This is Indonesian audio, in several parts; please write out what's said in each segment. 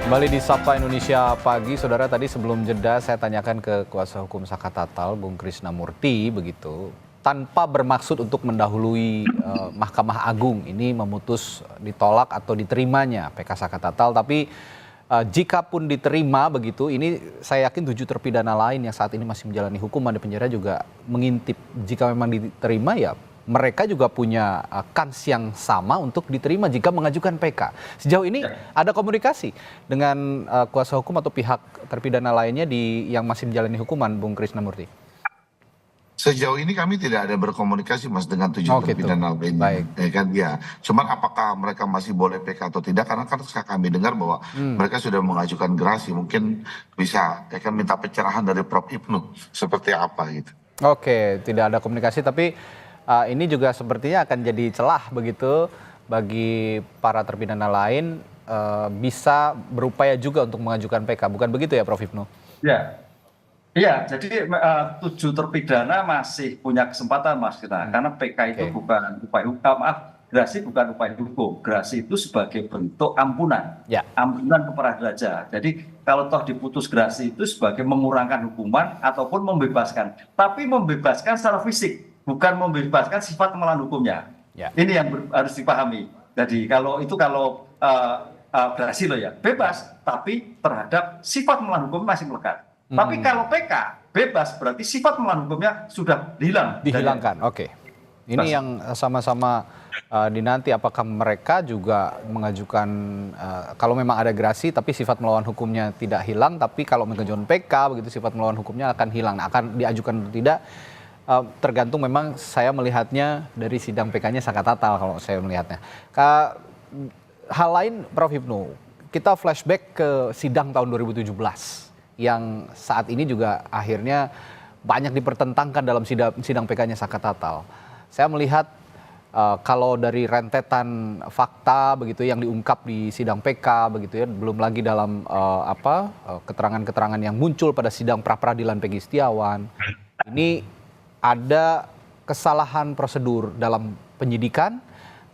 Kembali di Sapa Indonesia Pagi, saudara, tadi sebelum jeda saya tanyakan ke kuasa hukum Saka Tatal, Bung Krisnamurti, begitu, tanpa bermaksud untuk mendahului Mahkamah Agung ini memutus ditolak atau diterimanya PK Saka Tatal, tapi jika pun diterima begitu, ini saya yakin 7 terpidana lain yang saat ini masih menjalani hukuman di penjara juga mengintip. Jika memang diterima, ya mereka juga punya kans yang sama untuk diterima jika mengajukan PK. Sejauh ini ada komunikasi dengan kuasa hukum atau pihak terpidana lainnya yang masih menjalani hukuman, Bung Krisnamurti? Sejauh ini kami tidak ada berkomunikasi, Mas, dengan 7 terpidana lainnya. Ya kan, ya. Cuman apakah mereka masih boleh PK atau tidak? Karena kan kami dengar bahwa mereka sudah mengajukan gerasi. Mungkin bisa ya kan minta pencerahan dari Prof. Ibnu seperti apa gitu. Oke, tidak ada komunikasi, tapi ini juga sepertinya akan jadi celah begitu bagi para terpidana lain bisa berupaya juga untuk mengajukan PK. Bukan begitu ya, Prof. Ibnu? Ya. Iya, jadi 7 terpidana masih punya kesempatan, Mas, kita. Karena PK itu bukan upaya hukum, gerasi bukan upaya hukum. Gerasi itu sebagai bentuk ampunan, ampunan kepada raja. Jadi kalau toh diputus gerasi itu sebagai mengurangkan hukuman ataupun membebaskan. Tapi membebaskan secara fisik, bukan membebaskan sifat melawan hukumnya. Ini yang harus dipahami. Jadi kalau gerasi loh ya, bebas, tapi terhadap sifat melawan hukum masih melekat. Tapi kalau PK bebas berarti sifat melawan hukumnya sudah dihilangkan. Oke. Ini yang sama-sama dinanti, apakah mereka juga mengajukan kalau memang ada gerasi tapi sifat melawan hukumnya tidak hilang, tapi kalau mengajukan PK begitu sifat melawan hukumnya akan hilang. Nah, akan diajukan atau tidak tergantung, memang saya melihatnya dari sidang PK-nya Saka Tatal kalau saya melihatnya. Hal lain, Prof. Ibnu, kita flashback ke sidang tahun 2017. Yang saat ini juga akhirnya banyak dipertentangkan dalam sidang PK-nya Saka Tatal. Saya melihat kalau dari rentetan fakta begitu yang diungkap di sidang PK begitu ya, belum lagi dalam keterangan-keterangan yang muncul pada sidang pra-peradilan Peggy Setiawan, ini ada kesalahan prosedur dalam penyidikan,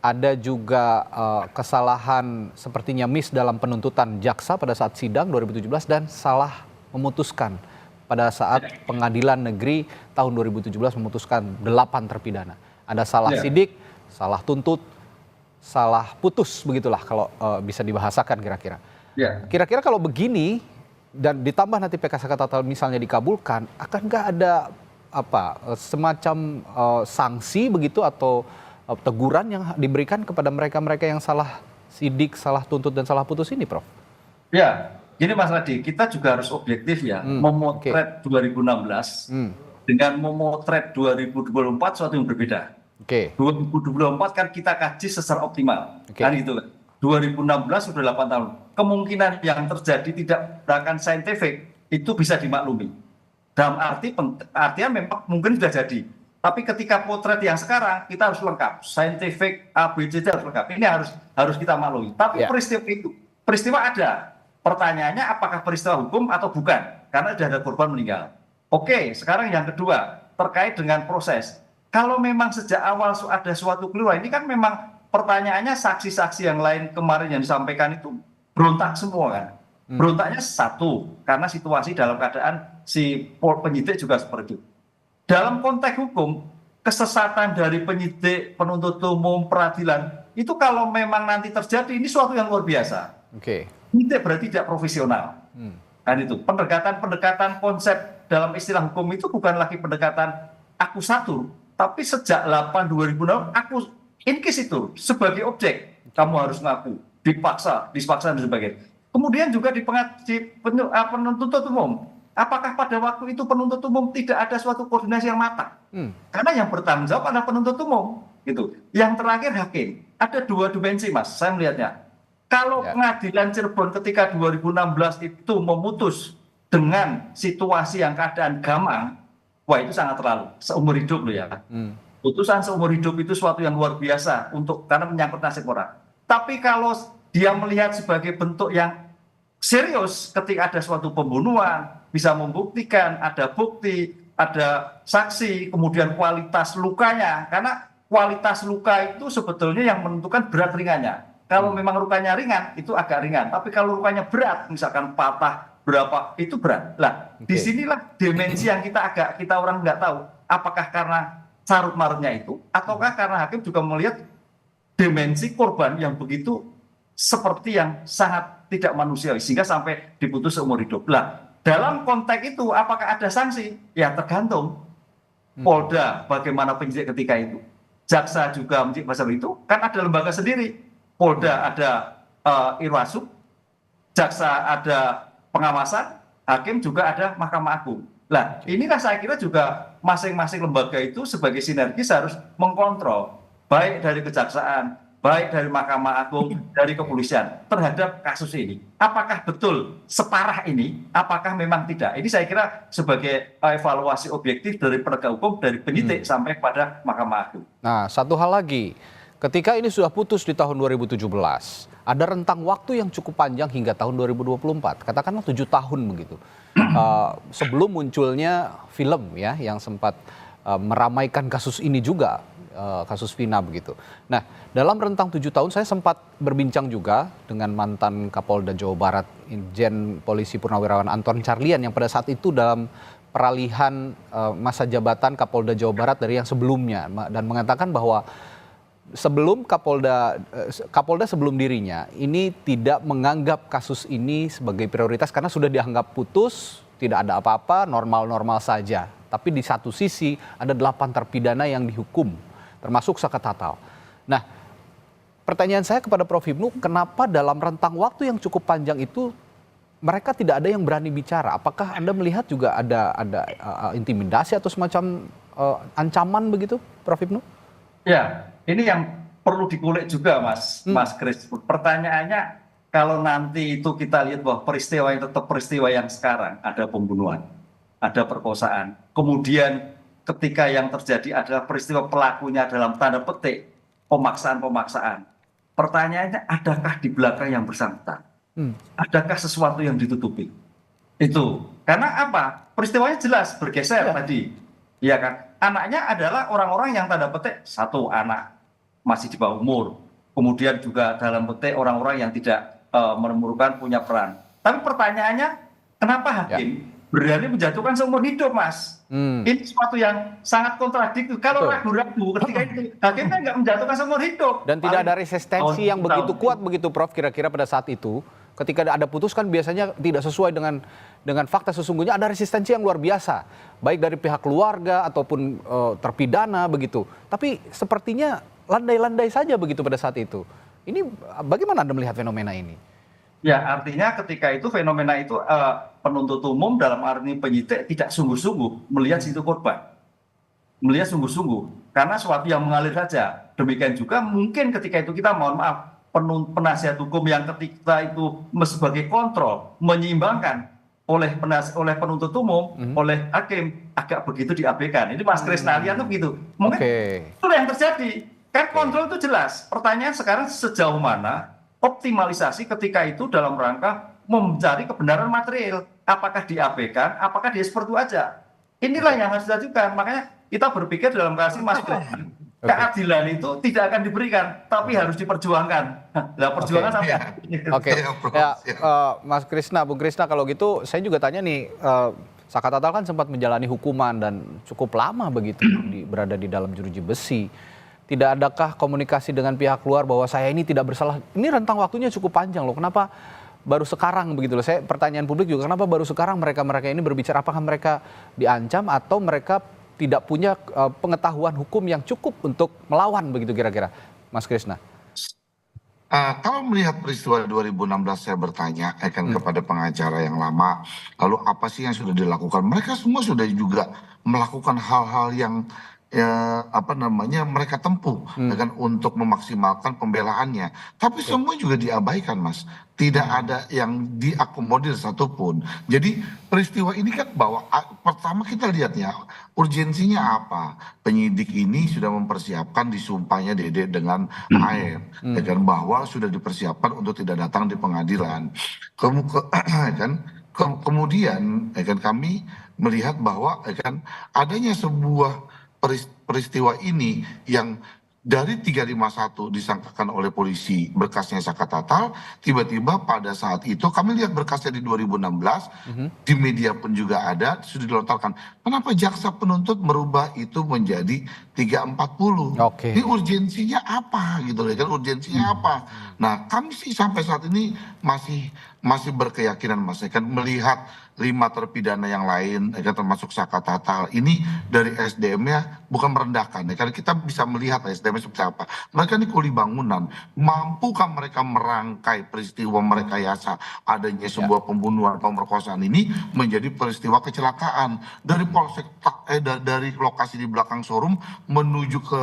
ada juga kesalahan sepertinya miss dalam penuntutan jaksa pada saat sidang 2017 dan salah memutuskan pada saat pengadilan negeri tahun 2017 memutuskan 8 terpidana. Ada salah sidik, salah tuntut, salah putus, begitulah kalau bisa dibahasakan kira-kira. Kira-kira kalau begini dan ditambah nanti PK Saka Tatal misalnya dikabulkan, akan nggak ada semacam sanksi begitu atau teguran yang diberikan kepada mereka-mereka yang salah sidik, salah tuntut dan salah putus ini, Prof? Ya. Gini Mas Radi, kita juga harus objektif ya, memotret 2016 dengan memotret 2024 suatu yang berbeda. 2024 kan kita kaji secara optimal, kan gitu kan. 2016 sudah 8 tahun. Kemungkinan yang terjadi tidak berdasarkan saintifik itu bisa dimaklumi. Dalam artian memang mungkin sudah jadi. Tapi ketika potret yang sekarang kita harus lengkap, saintifik ABCD harus lengkap. Ini harus kita maklumi. Tapi peristiwa ada. Pertanyaannya apakah peristiwa hukum atau bukan? Karena sudah ada korban meninggal. Oke, sekarang yang kedua, terkait dengan proses. Kalau memang sejak awal ada suatu keliru, ini kan memang pertanyaannya saksi-saksi yang lain kemarin yang disampaikan itu berontak semua kan. Berontaknya satu, karena situasi dalam keadaan si penyidik juga seperti itu. Dalam konteks hukum, kesesatan dari penyidik, penuntut umum, peradilan, itu kalau memang nanti terjadi, ini suatu yang luar biasa. Penyidik berarti tidak profesional. Kan itu pendekatan konsep dalam istilah hukum itu bukan lagi pendekatan akusatur, tapi sejak 2006 aku inquisitur sebagai objek, kamu harus ngaku, dipaksa dan sebagainya. Kemudian juga di penuntut umum, apakah pada waktu itu penuntut umum tidak ada suatu koordinasi yang matang? Karena yang bertanggung jawab adalah penuntut umum, gitu. Yang terakhir hakim. Ada 2 dimensi, Mas, saya melihatnya. Kalau pengadilan Cirebon ketika 2016 itu memutus dengan situasi yang keadaan gamang, wah itu sangat terlalu, seumur hidup loh ya. Putusan seumur hidup itu suatu yang luar biasa karena menyangkut nasib orang. Tapi kalau dia melihat sebagai bentuk yang serius ketika ada suatu pembunuhan, bisa membuktikan, ada bukti, ada saksi, kemudian kualitas lukanya, karena kualitas luka itu sebetulnya yang menentukan berat ringannya. Kalau memang lukanya ringan, itu agak ringan. Tapi kalau lukanya berat, misalkan patah berapa, itu berat. Lah, disinilah dimensi yang kita orang nggak tahu. Apakah karena carut marutnya itu, ataukah karena hakim juga melihat dimensi korban yang begitu seperti yang sangat tidak manusiawi, sehingga sampai diputus seumur hidup. Lah, dalam konteks itu, apakah ada sanksi? Ya tergantung. Polda bagaimana penyidik ketika itu. Jaksa juga menyidik pasal itu, kan ada lembaga sendiri. Polda ada Irwasum, jaksa ada pengawasan, hakim juga ada Mahkamah Agung. Nah, inilah saya kira juga masing-masing lembaga itu sebagai sinergis harus mengkontrol, baik dari kejaksaan, baik dari Mahkamah Agung, dari kepolisian terhadap kasus ini. Apakah betul separah ini? Apakah memang tidak? Ini saya kira sebagai evaluasi objektif dari penegak hukum, dari penyidik sampai pada Mahkamah Agung. Nah, satu hal lagi, ketika ini sudah putus di tahun 2017, ada rentang waktu yang cukup panjang hingga tahun 2024, katakanlah 7 tahun begitu. Sebelum munculnya film ya yang sempat meramaikan kasus ini juga, kasus Vina begitu. Nah, dalam rentang 7 tahun saya sempat berbincang juga dengan mantan Kapolda Jawa Barat, Irjen Polisi Purnawirawan Anton Carlian yang pada saat itu dalam peralihan masa jabatan Kapolda Jawa Barat dari yang sebelumnya, dan mengatakan bahwa sebelum Kapolda sebelum dirinya ini tidak menganggap kasus ini sebagai prioritas karena sudah dianggap putus, tidak ada apa-apa, normal-normal saja. Tapi di satu sisi ada 8 terpidana yang dihukum, termasuk Saka Tatal. Nah, pertanyaan saya kepada Prof. Hipnu, kenapa dalam rentang waktu yang cukup panjang itu mereka tidak ada yang berani bicara? Apakah Anda melihat juga ada intimidasi atau semacam ancaman begitu, Prof. Hipnu? Ya, ini yang perlu dikulik juga, Mas Kris. Pertanyaannya, kalau nanti itu kita lihat bahwa peristiwa yang tetap peristiwa yang sekarang, ada pembunuhan, ada perkosaan, kemudian ketika yang terjadi adalah peristiwa pelakunya dalam tanda petik pemaksaan. Pertanyaannya, adakah di belakang yang bersangkutan? Adakah sesuatu yang ditutupi? Itu karena apa? Peristiwanya jelas bergeser tadi, ya kan? Anaknya adalah orang-orang yang tanda petik satu anak masih di bawah umur, kemudian juga dalam petik orang-orang yang tidak memerlukan punya peran. Tapi pertanyaannya, kenapa hakim berani menjatuhkan seumur hidup, Mas? Ini sesuatu yang sangat kontradiktif. Kalau ragu-ragu ketika itu, hakimnya nggak menjatuhkan seumur hidup. Dan tidak ada resistensi yang begitu kuat begitu, Prof, kira-kira pada saat itu. Ketika ada putus kan biasanya tidak sesuai dengan fakta, sesungguhnya ada resistensi yang luar biasa. Baik dari pihak keluarga ataupun terpidana begitu. Tapi sepertinya landai-landai saja begitu pada saat itu. Ini bagaimana Anda melihat fenomena ini? Ya, artinya ketika itu fenomena itu penuntut umum dalam arti penyidik tidak sungguh-sungguh melihat situ korban. Melihat sungguh-sungguh. Karena sesuatu yang mengalir saja. Demikian juga mungkin ketika itu kita mohon maaf, penasihat hukum yang ketika itu sebagai kontrol menyeimbangkan oleh penuntut umum, oleh hakim agak begitu diabaikan. Ini Mas Krisnalian tuh begitu. Mungkin itu yang terjadi. Kan kontrol itu jelas. Pertanyaan sekarang sejauh mana optimalisasi ketika itu dalam rangka mencari kebenaran material. Apakah diabaikan, apakah dia seperti itu aja. Inilah yang harus dilakukan. Makanya kita berpikir dalam kasus Mas Krisnalian. Keadilan itu tidak akan diberikan, tapi harus diperjuangkan. Nah, perjuangan sampai. Mas Krisna, Bung Krisna, kalau gitu saya juga tanya nih, Saka Tatal kan sempat menjalani hukuman dan cukup lama begitu berada di dalam jeruji besi. Tidak adakah komunikasi dengan pihak luar bahwa saya ini tidak bersalah? Ini rentang waktunya cukup panjang loh. Kenapa baru sekarang begitu loh? Saya pertanyaan publik juga, kenapa baru sekarang mereka ini berbicara? Apakah mereka diancam atau mereka tidak punya pengetahuan hukum yang cukup untuk melawan begitu kira-kira, Mas Krisna? Kalau melihat peristiwa 2016 saya bertanya kepada pengacara yang lama, lalu apa sih yang sudah dilakukan? Mereka semua sudah juga melakukan hal-hal yang mereka tempuh untuk memaksimalkan pembelaannya. Tapi semua juga diabaikan, Mas. Tidak ada yang diakomodir satupun. Jadi peristiwa ini kan bahwa pertama kita lihat ya, urgensinya apa? Penyidik ini sudah mempersiapkan disumpahnya Dede dengan air, bahwa sudah dipersiapkan untuk tidak datang di pengadilan. Kemudian kami melihat bahwa adanya sebuah peristiwa ini yang dari 351 disangkakan oleh polisi berkasnya Saka Tatal, tiba-tiba pada saat itu kami lihat berkasnya di 2016, di media pun juga ada, sudah dilontarkan. Kenapa jaksa penuntut merubah itu menjadi 340? Ini urgensinya apa gitu kan, urgensinya apa? Nah, kami sih sampai saat ini masih berkeyakinan Mas, kan melihat 5 terpidana yang lain, kan termasuk Saka Tatal ini dari SDM-nya bukan merendahkan, kan kita bisa melihat SDM-nya seperti apa. Mereka ini kuli bangunan, mampukah mereka merangkai peristiwa merekayasa adanya sebuah pembunuhan, pemerkosaan ini menjadi peristiwa kecelakaan dari polsek dari lokasi di belakang showroom menuju ke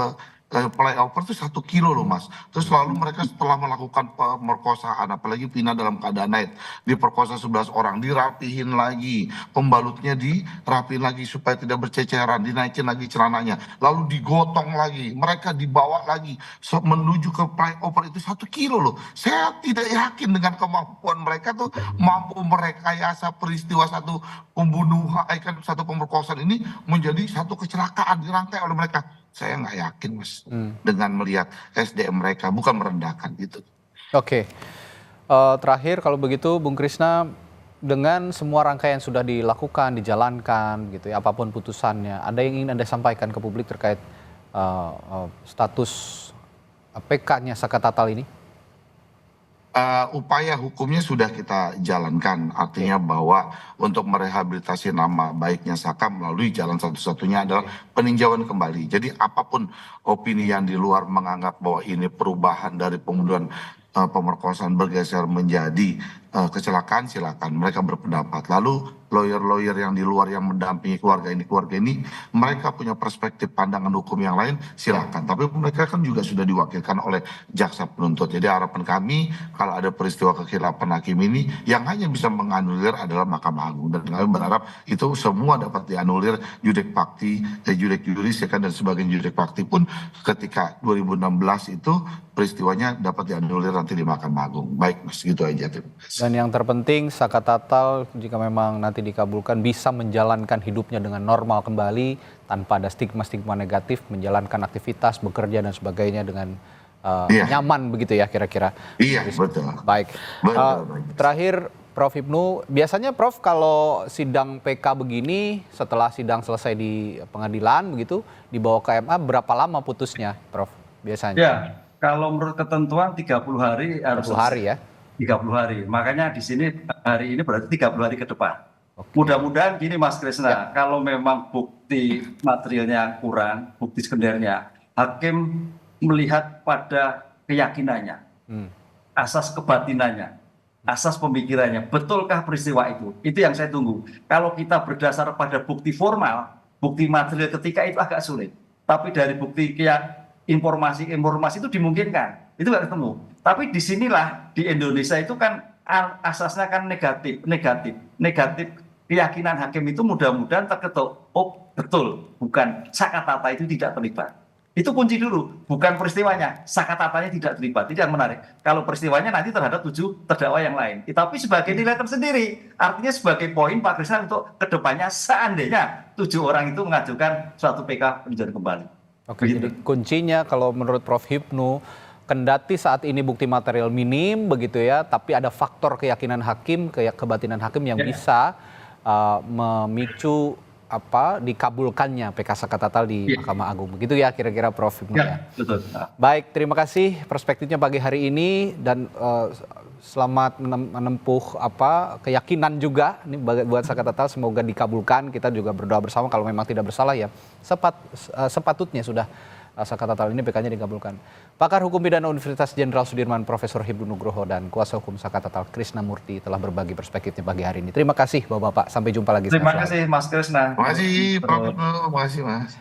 flyover itu 1 kilo loh Mas. Terus lalu mereka setelah melakukan pemerkosaan, apalagi Vina dalam keadaan naik, diperkosa 11 orang, dirapihin lagi, pembalutnya dirapihin lagi supaya tidak berceceran, dinaikin lagi celananya, lalu digotong lagi, mereka dibawa lagi menuju ke flyover itu 1 kilo loh. Saya tidak yakin dengan kemampuan mereka tuh mampu merekayasa peristiwa satu pembunuhan, satu pemerkosaan ini menjadi satu kecelakaan dirangkai oleh mereka. Saya nggak yakin Mas dengan melihat SDM mereka, bukan merendahkan gitu. Oke. Terakhir kalau begitu Bung Krisna, dengan semua rangkaian sudah dilakukan, dijalankan gitu ya, apapun putusannya, ada yang ingin Anda sampaikan ke publik terkait status PK-nya Saka Tatal ini? Upaya hukumnya sudah kita jalankan, artinya bahwa untuk merehabilitasi nama baiknya Saka melalui jalan satu-satunya adalah peninjauan kembali. Jadi apapun opini yang di luar menganggap bahwa ini perubahan dari pembunuhan, pemerkosaan bergeser menjadi kecelakaan, silakan mereka berpendapat. Lalu lawyer-lawyer yang di luar yang mendampingi keluarga ini, mereka punya perspektif pandangan hukum yang lain, silakan. Tapi mereka kan juga sudah diwakilkan oleh jaksa penuntut. Jadi harapan kami kalau ada peristiwa kekhilafan hakim ini, yang hanya bisa menganulir adalah Mahkamah Agung. Dan kami berharap itu semua dapat dianulir judek fakti, judek juris, dan sebagian judek fakti pun ketika 2016 itu peristiwanya dapat dianulir nanti di Mahkamah Agung. Baik Mas, gitu aja. Dan yang terpenting Saka Tatal jika memang nanti dikabulkan bisa menjalankan hidupnya dengan normal kembali tanpa ada stigma-stigma negatif, menjalankan aktivitas, bekerja dan sebagainya dengan nyaman begitu ya kira-kira. Iya, betul. Baik. Terakhir Prof Hipnu, biasanya Prof kalau sidang PK begini setelah sidang selesai di pengadilan begitu dibawa ke MA berapa lama putusnya Prof biasanya? Ya, kalau menurut ketentuan 30 hari harus 30 hari ya. 30 hari. Makanya di sini hari ini berarti 30 hari ke depan. Mudah-mudahan gini Mas Krisna, kalau memang bukti materialnya kurang, bukti sekundernya, hakim melihat pada keyakinannya, asas kebatinannya, asas pemikirannya, betulkah peristiwa itu? Itu yang saya tunggu. Kalau kita berdasar pada bukti formal, bukti material ketika itu agak sulit. Tapi dari bukti informasi itu dimungkinkan, itu nggak ketemu. Tapi disinilah di Indonesia itu kan asasnya kan negatif. Keyakinan hakim itu mudah-mudahan terketuk. Oh betul, bukan Saka Tatal itu tidak terlibat. Itu kunci dulu, bukan peristiwanya. Saka Tatalnya tidak terlibat, itu yang menarik. Kalau peristiwanya nanti terhadap 7 terdakwa yang lain. Tapi sebagai nilai tersendiri, artinya sebagai poin Pak Krisna untuk kedepannya seandainya 7 orang itu mengajukan suatu PK peninjauan kembali. Oke, jadi kuncinya kalau menurut Prof Hipnu, kendati saat ini bukti material minim begitu ya, tapi ada faktor keyakinan hakim, kebatinan hakim yang bisa memicu dikabulkannya PK Saka Tatal di Mahkamah Agung. Begitu ya kira-kira Prof Hipnu ya. Betul. Baik, terima kasih perspektifnya pagi hari ini dan selamat menempuh keyakinan juga ini buat Saka Tatal, semoga dikabulkan. Kita juga berdoa bersama kalau memang tidak bersalah ya. Sepatutnya sudah Saka Tatal ini PK-nya dikabulkan. Pakar Hukum Pidana Universitas Jenderal Sudirman Profesor Hipnu Nugroho dan kuasa hukum Saka Tatal Krisna Murty telah berbagi perspektifnya pagi hari ini. Terima kasih Bapak-bapak, sampai jumpa lagi. Terima kasih Mas Krisna. Terima kasih Prof. Terima kasih Mas.